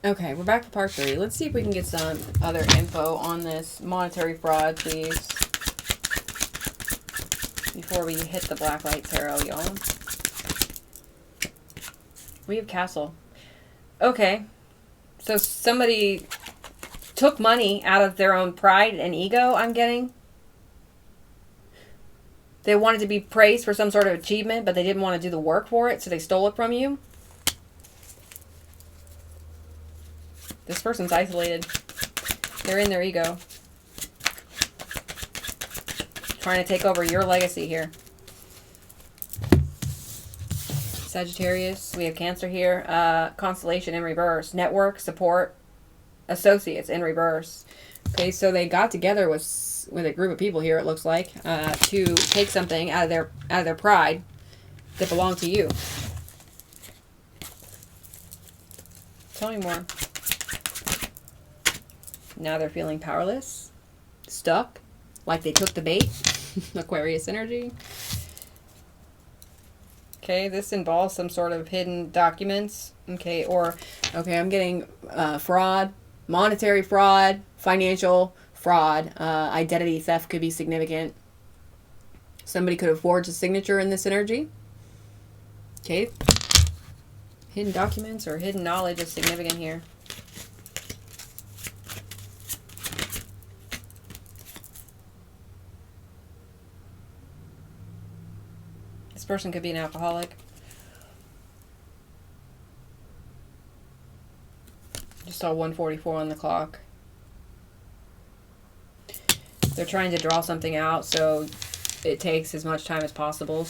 Okay, we're back to part 3. Let's see if we can get some other info on this monetary fraud, please. Before we hit the Black Light Tarot, y'all. We have Castle. Okay. So somebody took money out of their own pride and ego, I'm getting. They wanted to be praised for some sort of achievement, but they didn't want to do the work for it, so they stole it from you. This person's isolated. They're in their ego. Trying to take over your legacy here. Sagittarius. We have Cancer here. Constellation in reverse. Network, support, associates in reverse. Okay, so they got together with a group of people here, it looks like, to take something out of their pride that belonged to you. Tell me more. Now they're feeling powerless, stuck, like they took the bait. Aquarius energy. Okay, this involves some sort of hidden documents. Okay, I'm getting fraud, monetary fraud, financial fraud, identity theft could be significant. Somebody could have forged a signature in this energy. Okay, hidden documents or hidden knowledge is significant here. This person could be an alcoholic. Just saw 1:44 on the clock. They're trying to draw something out, so it takes as much time as possible,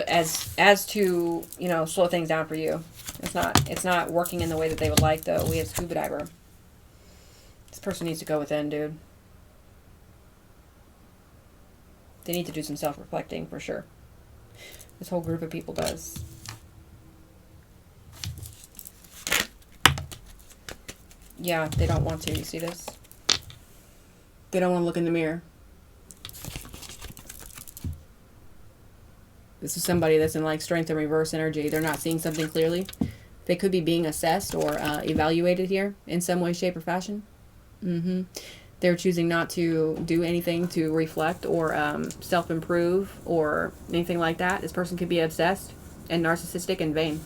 as to, you know, slow things down for you. It's not working in the way that they would like, though. We have scuba diver. This person needs to go within, dude. They need to do some self-reflecting for sure. This whole group of people does. Yeah, they don't want to. You see this? They don't want to look in the mirror. This is somebody that's in like strength and reverse energy. They're not seeing something clearly. They could be being assessed or evaluated here in some way, shape, or fashion. They're choosing not to do anything to reflect or self-improve or anything like that. This person could be obsessed and narcissistic and vain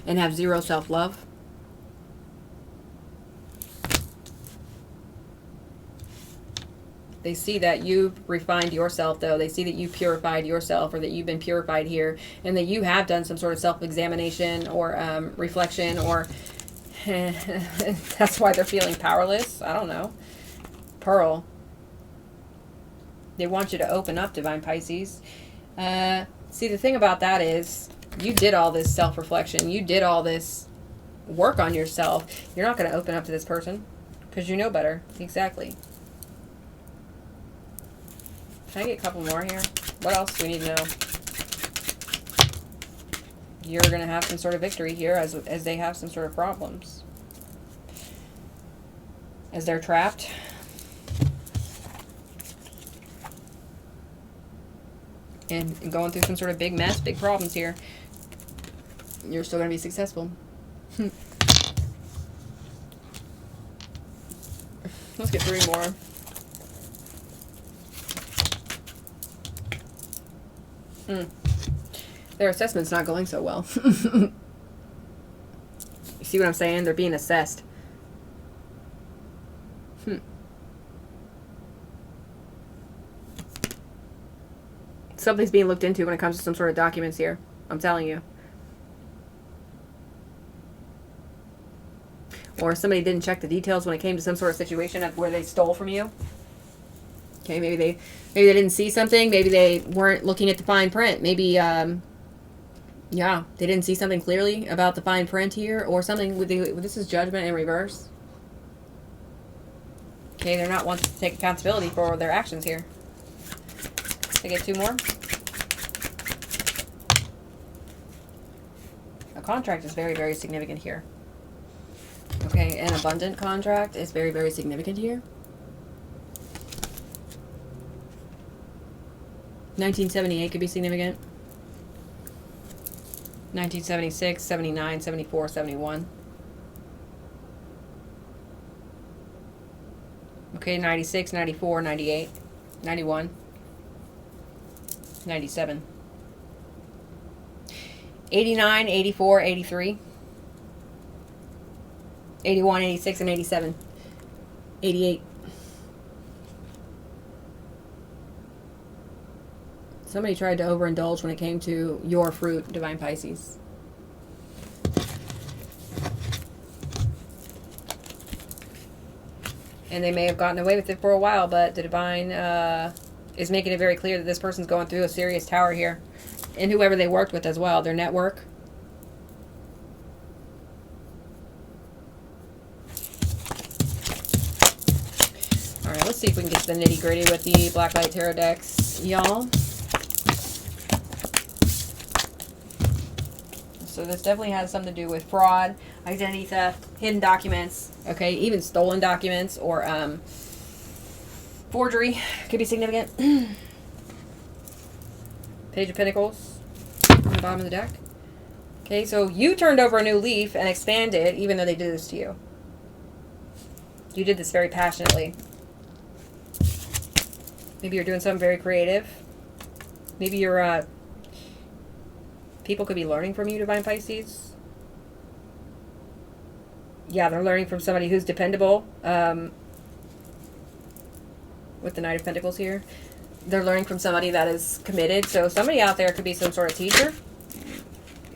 and have zero self-love. They see that you've refined yourself, though. They see that you purified yourself, or that you've been purified here, and that you have done some sort of self-examination or reflection, or that's why they're feeling powerless. I don't know. Pearl. They want you to open up, Divine Pisces. See, the thing about that is you did all this self-reflection. You did all this work on yourself. You're not going to open up to this person because you know better. Exactly. Can I get a couple more here? What else do we need to know? You're going to have some sort of victory here as they have some sort of problems. As they're trapped. And going through some sort of big mess, big problems here. You're still going to be successful. Let's get 3 more. Their assessment's not going so well. You see what I'm saying? They're being assessed. Something's being looked into when it comes to some sort of documents here. I'm telling you. Or somebody didn't check the details when it came to some sort of situation where they stole from you. Okay, maybe they didn't see something. Maybe they weren't looking at the fine print. Maybe, yeah, they didn't see something clearly about the fine print here, or something. This is judgment in reverse. Okay, they're not wanting to take accountability for their actions here. I get 2 more. A contract is very, very significant here. Okay, an abundant contract is very, very significant here. 1978 could be significant. 1976, 79, 74, 71. Okay, 96, 94, 98, 91, 97, 89, 84, 83, 81, 86, and 87, 88. Somebody tried to overindulge when it came to your fruit, Divine Pisces. And they may have gotten away with it for a while, but the Divine is making it very clear that this person's going through a serious tower here. And whoever they worked with as well, their network. Alright, let's see if we can get to the nitty gritty with the Blacklight Tarot decks, y'all. So this definitely has something to do with fraud, identity theft, hidden documents, okay, even stolen documents or forgery could be significant. Page of Pentacles on the bottom of the deck. Okay, so you turned over a new leaf and expanded even though they did this to you. You did this very passionately. Maybe you're doing something very creative. Maybe you're people could be learning from you, Divine Pisces. Yeah, they're learning from somebody who's dependable. With the Knight of Pentacles here. They're learning from somebody that is committed. So somebody out there could be some sort of teacher.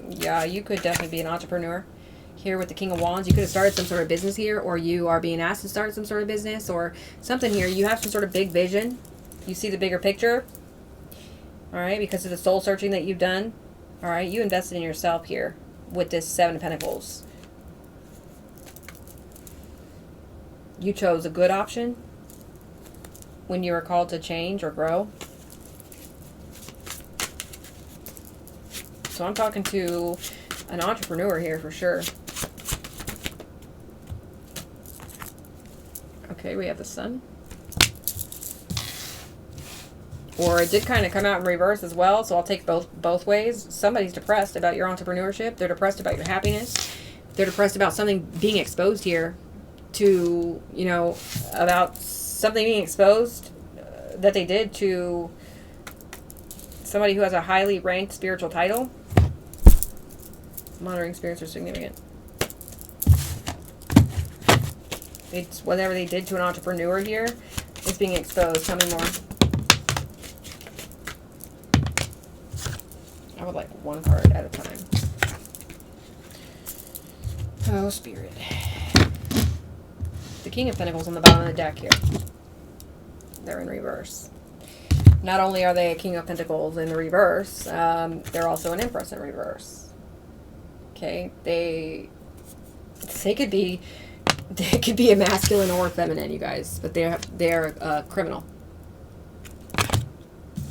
Yeah, you could definitely be an entrepreneur. Here with the King of Wands, you could have started some sort of business here, or you are being asked to start some sort of business or something here. You have some sort of big vision. You see the bigger picture. All right, because of the soul searching that you've done. All right, you invested in yourself here with this Seven of Pentacles. You chose a good option when you were called to change or grow. So I'm talking to an entrepreneur here for sure. Okay, we have the Sun. Or it did kind of come out in reverse as well, so I'll take both ways. Somebody's depressed about your entrepreneurship. They're depressed about your happiness. They're depressed about something being exposed here to, you know, about something being exposed that they did to somebody who has a highly ranked spiritual title. Monitoring spirits are significant. It's whatever they did to an entrepreneur here is being exposed. Tell me more. I would like one card at a time. Oh, Spirit. The King of Pentacles on the bottom of the deck here. They're in reverse. Not only are they a King of Pentacles in the reverse, they're also an Empress in reverse. Okay, they could be a masculine or feminine, you guys, but they're a criminal.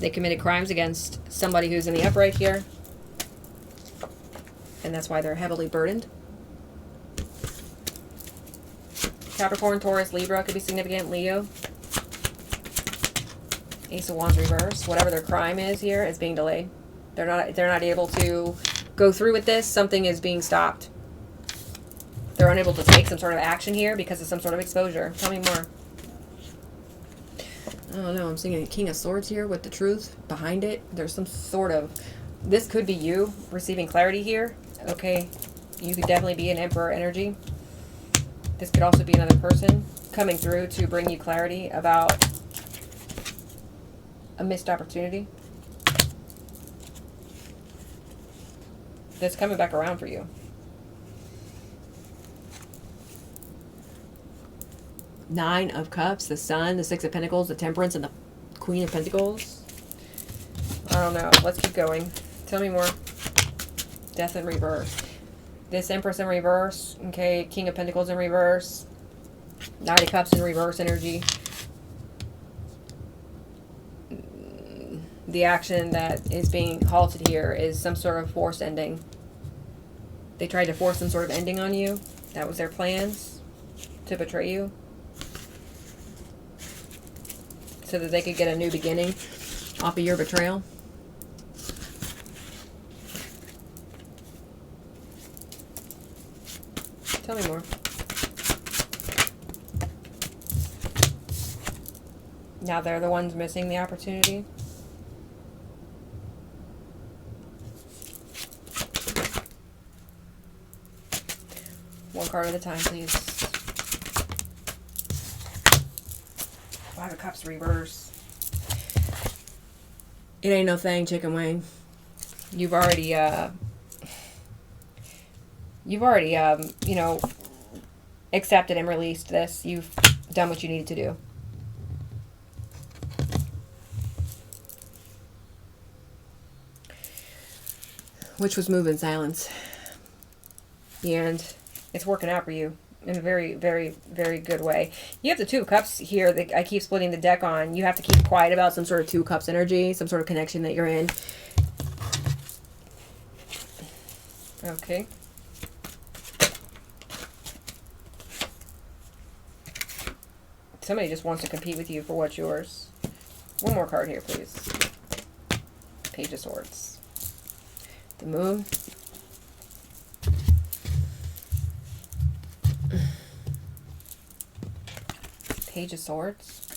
They committed crimes against somebody who's in the upright here, and that's why they're heavily burdened. Capricorn, Taurus, Libra could be significant. Leo. Ace of Wands reverse. Whatever their crime is here is being delayed. They're not able to go through with this. Something is being stopped. They're unable to take some sort of action here because of some sort of exposure. Tell me more. I don't know. I'm seeing a King of Swords here with the truth behind it. There's some sort of... This could be you receiving clarity here. Okay. You could definitely be an Emperor energy. This could also be another person coming through to bring you clarity about a missed opportunity that's coming back around for you. Nine of Cups, the Sun, the Six of Pentacles, the Temperance, and the Queen of Pentacles. I don't know. Let's keep going. Tell me more. Death in reverse. This Empress in reverse. Okay, King of Pentacles in reverse. Knight of Cups in reverse energy. The action that is being halted here is some sort of forced ending. They tried to force some sort of ending on you. That was their plans, to betray you, so that they could get a new beginning off of your betrayal. Tell me more. Now they're the ones missing the opportunity. One card at a time, please. Five of Cups reverse. It ain't no thing, chicken wing. You've already, you know, accepted and released this. You've done what you needed to do. Which was move in silence. And it's working out for you in a very, very, very good way. You have the Two of Cups here that I keep splitting the deck on. You have to keep quiet about some sort of Two of Cups energy, some sort of connection that you're in. Okay. Somebody just wants to compete with you for what's yours. One more card here, please. Page of Swords. The Moon. Page of Swords.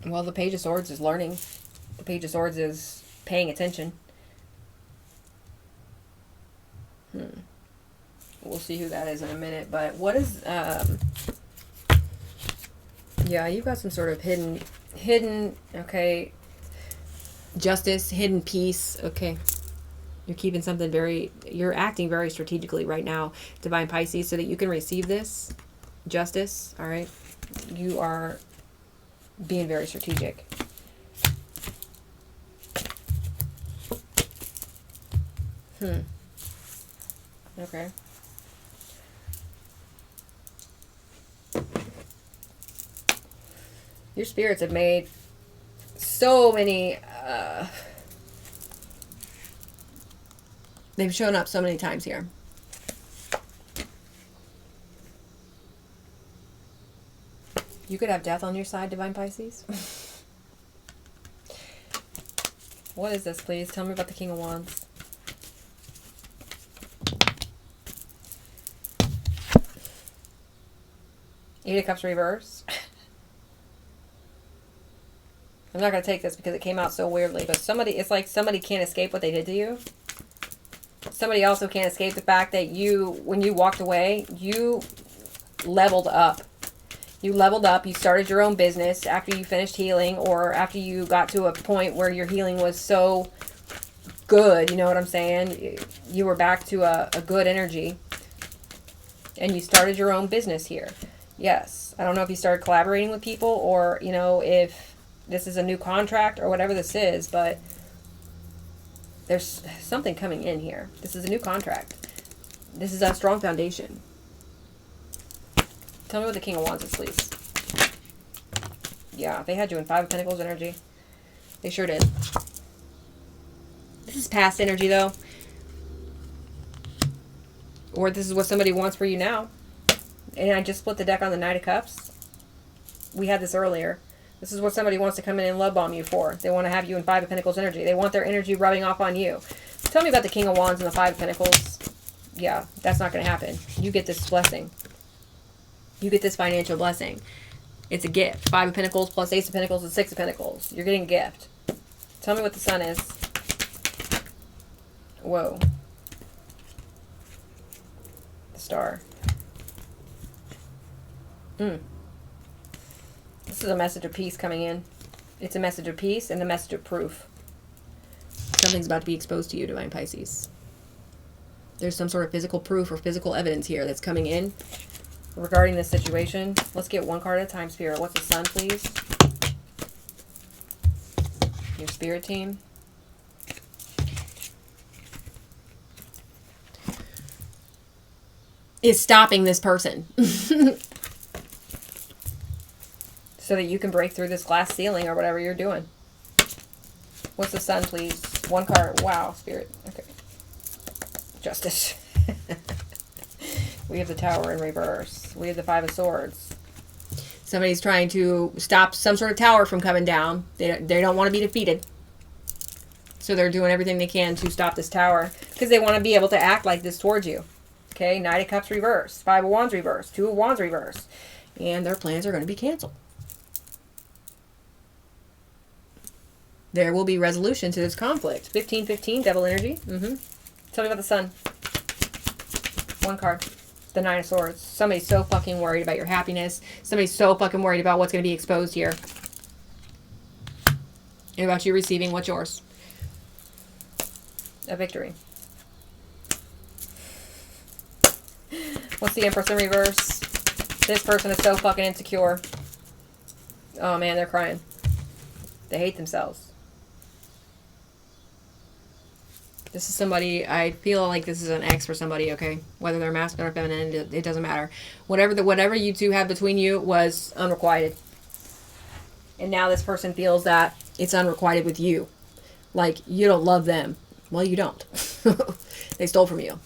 Well, the Page of Swords is learning. The Page of Swords is paying attention. We'll see who that is in a minute. But what is... yeah, you've got some sort of hidden, okay, justice, hidden peace, okay. You're keeping something you're acting very strategically right now, Divine Pisces, so that you can receive this justice, all right? You are being very strategic. Okay. Your spirits have made so many... they've shown up so many times here. You could have death on your side, Divine Pisces. What is this, please? Tell me about the King of Wands. Eight of Cups reverse. I'm not going to take this because it came out so weirdly, but it's like somebody can't escape what they did to you. Somebody also can't escape the fact that when you walked away, you leveled up. You leveled up. You started your own business after you finished healing, or after you got to a point where your healing was so good. You know what I'm saying? You were back to a good energy. And you started your own business here. Yes. I don't know if you started collaborating with people, or, you know, if this is a new contract or whatever this is, but there's something coming in here. This is a new contract. This is a strong foundation. Tell me what the King of Wands is, please. Yeah, they had you in Five of Pentacles energy. They sure did. This is past energy, though. Or this is what somebody wants for you now. And I just split the deck on the Knight of Cups. We had this earlier. This is what somebody wants to come in and love bomb you for. They want to have you in Five of Pentacles energy. They want their energy rubbing off on you. Tell me about the King of Wands and the Five of Pentacles. Yeah, that's not going to happen. You get this blessing. You get this financial blessing. It's a gift. Five of Pentacles plus Ace of Pentacles and Six of Pentacles. You're getting a gift. Tell me what the Sun is. Whoa. The Star. This is a message of peace coming in. It's a message of peace and a message of proof. Something's about to be exposed to you, Divine Pisces. There's some sort of physical proof or physical evidence here that's coming in regarding this situation. Let's get one card at a time, Spirit. What's the Sun, please? Your Spirit team. Is stopping this person. So that you can break through this glass ceiling or whatever you're doing. What's the Sun, please? One card. Wow, Spirit. Okay. Justice. We have the Tower in reverse. We have the Five of Swords. Somebody's trying to stop some sort of tower from coming down. They don't want to be defeated. So they're doing everything they can to stop this Tower because they want to be able to act like this towards you. Okay, Knight of Cups reverse, 5 of Wands reverse, 2 of Wands reverse. And their plans are going to be canceled. There will be resolution to this conflict. 15-15, Devil energy. Tell me about the Sun. One card. The Nine of Swords. Somebody's so fucking worried about your happiness. Somebody's so fucking worried about what's going to be exposed here. And about you receiving what's yours. A victory. What's the Empress in reverse? This person is so fucking insecure. Oh man, they're crying. They hate themselves. This is somebody, I feel like this is an ex for somebody, okay? Whether they're masculine or feminine, it doesn't matter. Whatever you two have between you was unrequited. And now this person feels that it's unrequited with you. Like, you don't love them. Well, you don't. They stole from you.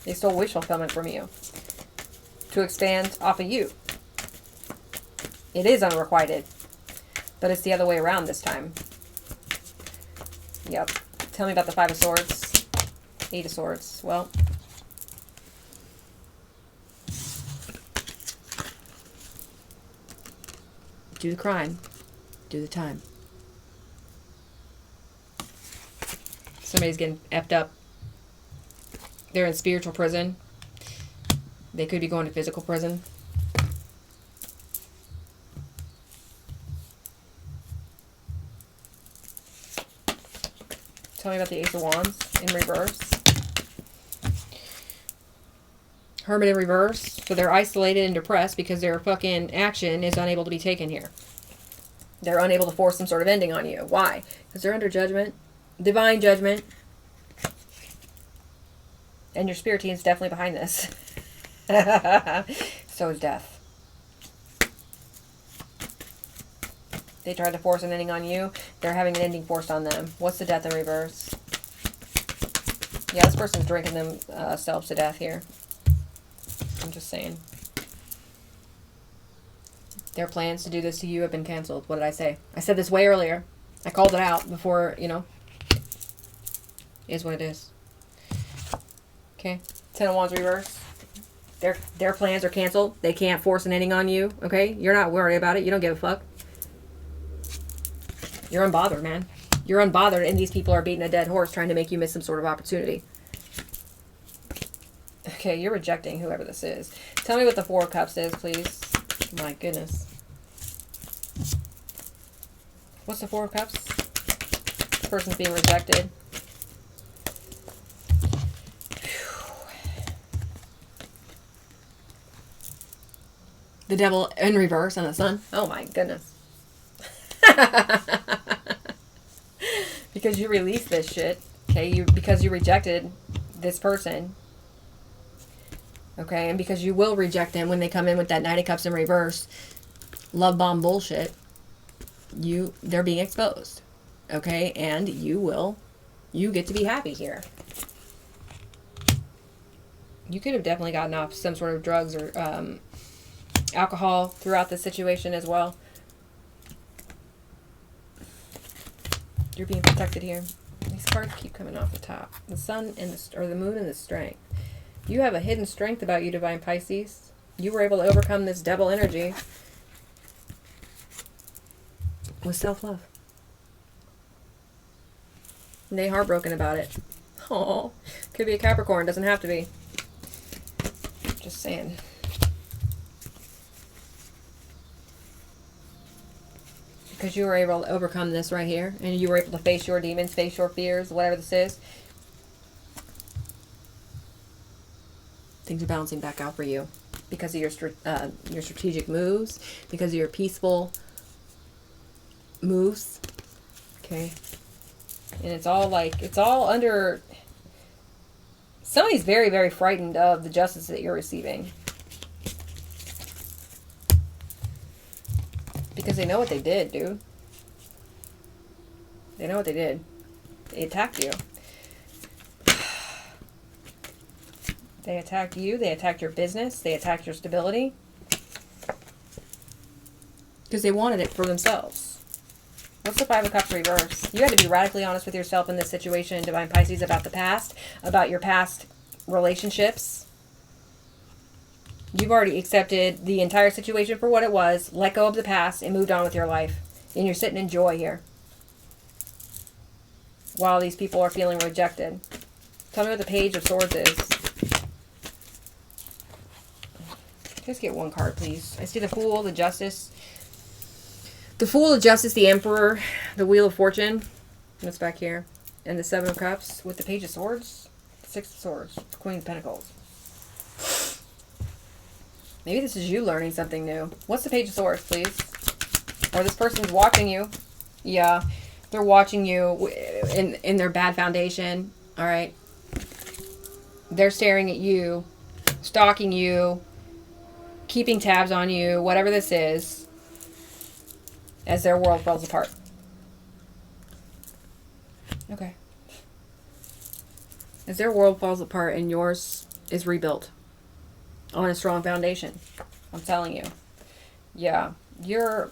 They stole wish fulfillment from you. To expand off of you. It is unrequited. But it's the other way around this time. Yep. Tell me about the 5 of Swords. 8 of Swords. Well. Do the crime. Do the time. Somebody's getting effed up. They're in spiritual prison. They could be going to physical prison. Tell me about the Ace of Wands in reverse. Hermit in reverse. So they're isolated and depressed because their fucking action is unable to be taken here. They're unable to force some sort of ending on you. Why? Because they're under judgment. Divine judgment. And your spirit team is definitely behind this. So is death. They tried to force an ending on you. They're having an ending forced on them. What's the Death in reverse? Yeah, this person's drinking themselves to death here. I'm just saying. Their plans to do this to you have been canceled. What did I say? I said this way earlier. I called it out before, you know. It is what it is. Okay. 10 of Wands reverse. Their plans are canceled. They can't force an ending on you. Okay? You're not worried about it. You don't give a fuck. You're unbothered, man. You're unbothered, and these people are beating a dead horse trying to make you miss some sort of opportunity. Okay, you're rejecting whoever this is. Tell me what the 4 of Cups is, please. My goodness. What's the 4 of Cups? This person's being rejected. The Devil in reverse and the Sun. Oh my goodness. Because you released this shit, okay? Because you rejected this person, okay? And because you will reject them when they come in with that Knight of Cups in reverse, love bomb bullshit, they're being exposed, okay? And you get to be happy here. You could have definitely gotten off some sort of drugs or alcohol throughout this situation as well. You're being protected here. These cards keep coming off the top. The Sun and the Moon and the Strength. You have a hidden strength about you, Divine Pisces. You were able to overcome this devil energy with self-love. And they heartbroken about it. Oh, could be a Capricorn. Doesn't have to be. Just saying. Because you were able to overcome this right here. And you were able to face your demons, face your fears, whatever this is. Things are balancing back out for you. Because of your strategic moves. Because of your peaceful moves. Okay. And it's all under... Somebody's very, very frightened of the justice that you're receiving. Because they know what they did, dude. They know what they did. They attacked you. They attacked you. They attacked your business. They attacked your stability. Because they wanted it for themselves. What's the Five of Cups reverse? You had to be radically honest with yourself in this situation, Divine Pisces, about the past, about your past relationships. You've already accepted the entire situation for what it was, let go of the past, and moved on with your life. And you're sitting in joy here, while these people are feeling rejected. Tell me what the Page of Swords is. Just get one card, please. I see the Fool, the Justice. The Fool, the Justice, the Emperor, the Wheel of Fortune. What's back here? And the Seven of Cups with the Page of Swords. Six of Swords. Queen of Pentacles. Maybe this is you learning something new. What's the Page of Swords, please? Or this person's watching you. Yeah. They're watching you in their bad foundation. All right. They're staring at you. Stalking you. Keeping tabs on you. Whatever this is. As their world falls apart. Okay. As their world falls apart and yours is rebuilt on a strong foundation. I'm telling you. Yeah. Your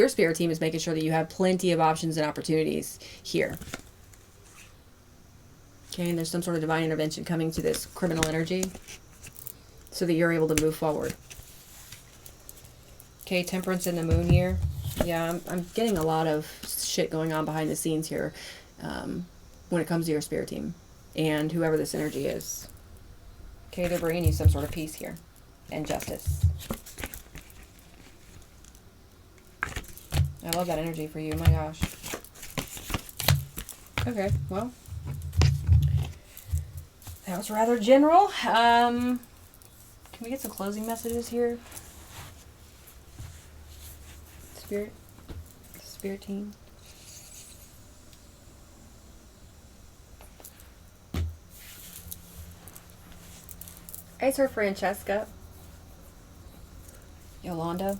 spirit team is making sure that you have plenty of options and opportunities here. Okay, and there's some sort of divine intervention coming to this criminal energy so that you're able to move forward. Okay, Temperance in the Moon here. Yeah, I'm getting a lot of shit going on behind the scenes here when it comes to your spirit team and whoever this energy is. Okay, they're bringing you some sort of peace here and justice. I love that energy for you. My gosh. Okay, well, that was rather general. Can we get some closing messages here? Spirit team. I just heard Francesca. Yolanda.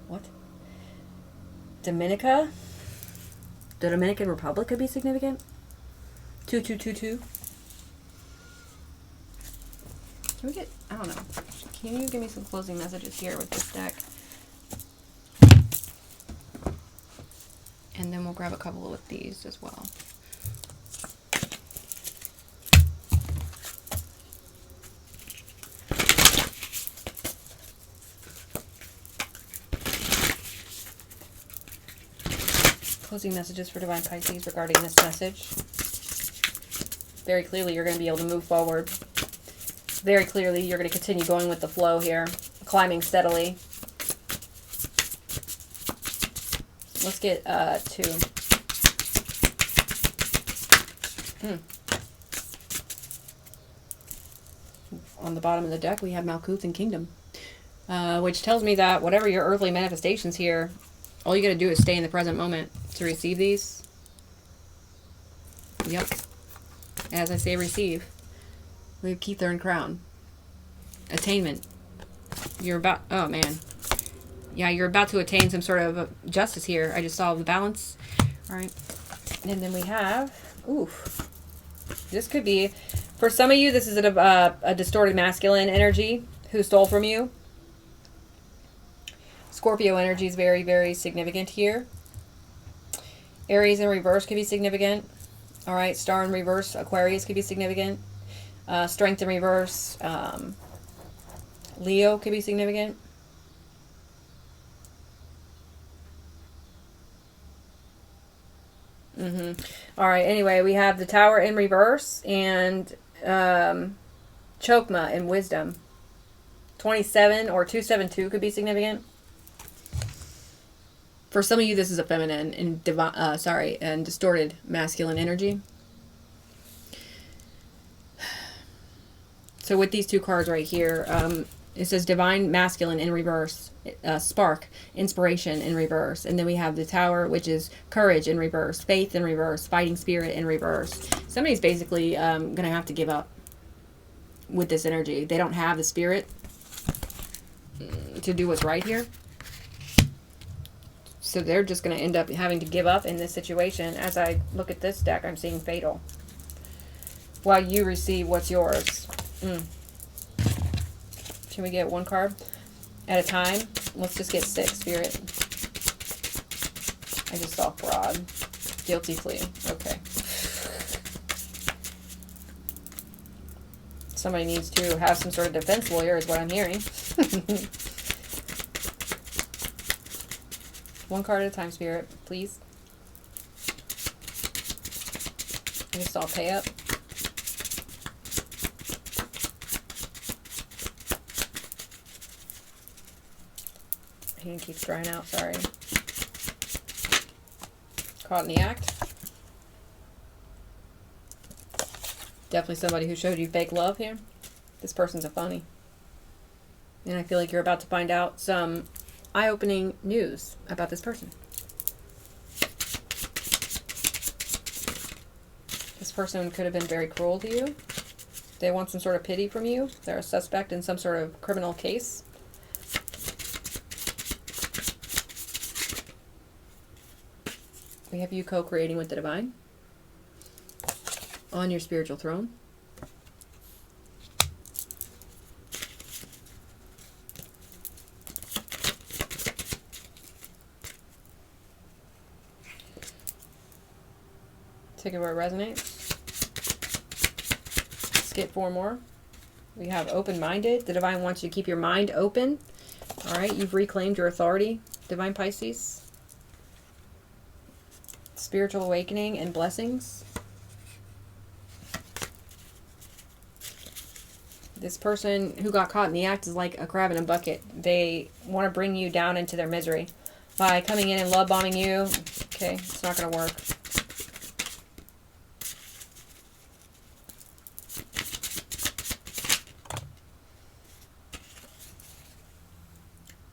What? Dominica? The Dominican Republic could be significant. 2222. Can we get, I don't know. Can you give me some closing messages here with this deck? And then we'll grab a couple with these as well. Closing messages for Divine Pisces regarding this message. Very clearly, you're going to be able to move forward. Very clearly, you're going to continue going with the flow here, climbing steadily. Let's get two. On the bottom of the deck, we have Malkuth and Kingdom, which tells me that whatever your earthly manifestations here, all you got to do is stay in the present moment to receive these. Yep. As I say, receive. We have Keith and Crown. Attainment. You're about... Oh, man. Yeah, you're about to attain some sort of justice here. I just saw the balance. All right. And then we have... Oof. This could be... For some of you, this is a distorted masculine energy who stole from you. Scorpio energy is very, very significant here. Aries in reverse could be significant. All right, Star in reverse, Aquarius could be significant. Strength in reverse, Leo could be significant. All right, anyway, we have the Tower in reverse and Chokma in wisdom. 27 or 272 could be significant. For some of you, this is a feminine and and distorted masculine energy. So with these two cards right here, it says Divine Masculine in reverse, Spark, Inspiration in reverse. And then we have the Tower, which is Courage in reverse, Faith in reverse, Fighting Spirit in reverse. Somebody's basically going to have to give up with this energy. They don't have the spirit to do what's right here. So they're just going to end up having to give up in this situation. As I look at this deck, I'm seeing Fatal. While you receive what's yours. Can we get one card? at a time. Let's just get 6, Spirit. I just saw fraud. Guilty plea. Okay. Somebody needs to have some sort of defense lawyer is what I'm hearing. 1 card at a time, Spirit, please. I just saw pay up. Hand keeps drying out, sorry. Caught in the act. Definitely somebody who showed you fake love here. This person's a phony. And I feel like you're about to find out some eye-opening news about this person. This person could have been very cruel to you. They want some sort of pity from you. They're a suspect in some sort of criminal case. We have you co-creating with the divine on your spiritual throne. Take it where it resonates. Skip 4 more. We have open-minded. The divine wants you to keep your mind open. All right, you've reclaimed your authority, Divine Pisces. Spiritual awakening and blessings. This person who got caught in the act is like a crab in a bucket. They want to bring you down into their misery by coming in and love bombing you. Okay, it's not going to work.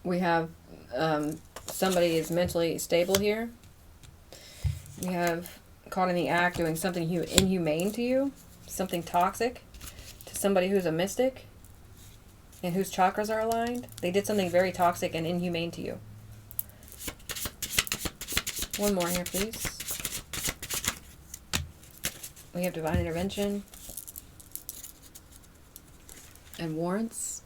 We have somebody is mentally stable here. We have caught in the act doing something inhumane to you, something toxic to somebody who's a mystic and whose chakras are aligned. They did something very toxic and inhumane to you. 1 more here, please. We have divine intervention and warrants.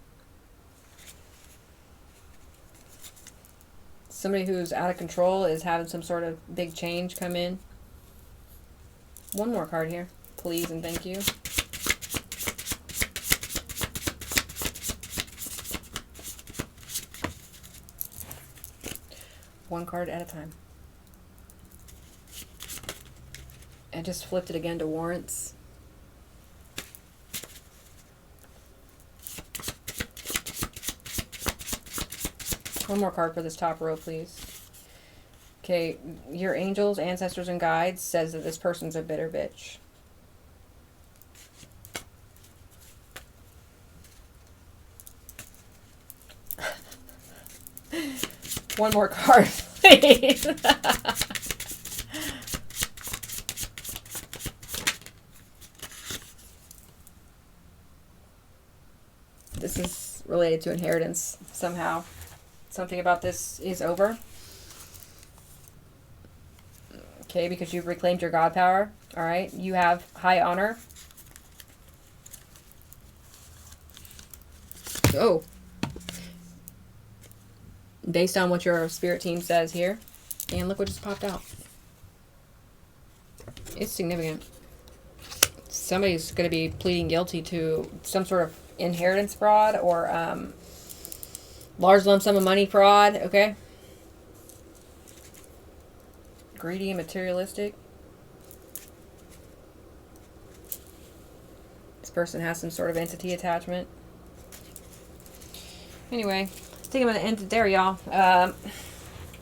Somebody who's out of control is having some sort of big change come in. 1 more card here, please and thank you. One card at a time. And just flipped it again to warrants. One more card for this top row, please. Okay, your angels, ancestors, and guides says that this person's a bitter bitch. One more card, please. This is related to inheritance somehow. Something about this is over. Okay, because you've reclaimed your God power. All right, you have high honor. Oh. Based on what your spirit team says here. And look what just popped out. It's significant. Somebody's going to be pleading guilty to some sort of inheritance fraud or large lump sum of money fraud, okay? Greedy and materialistic. This person has some sort of entity attachment. Anyway, I think I'm going to end it there, y'all. I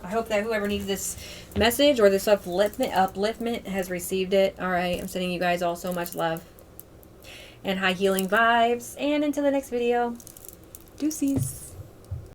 hope that whoever needs this message or this upliftment has received it. All right, I'm sending you guys all so much love and high healing vibes. And until the next video, deuces.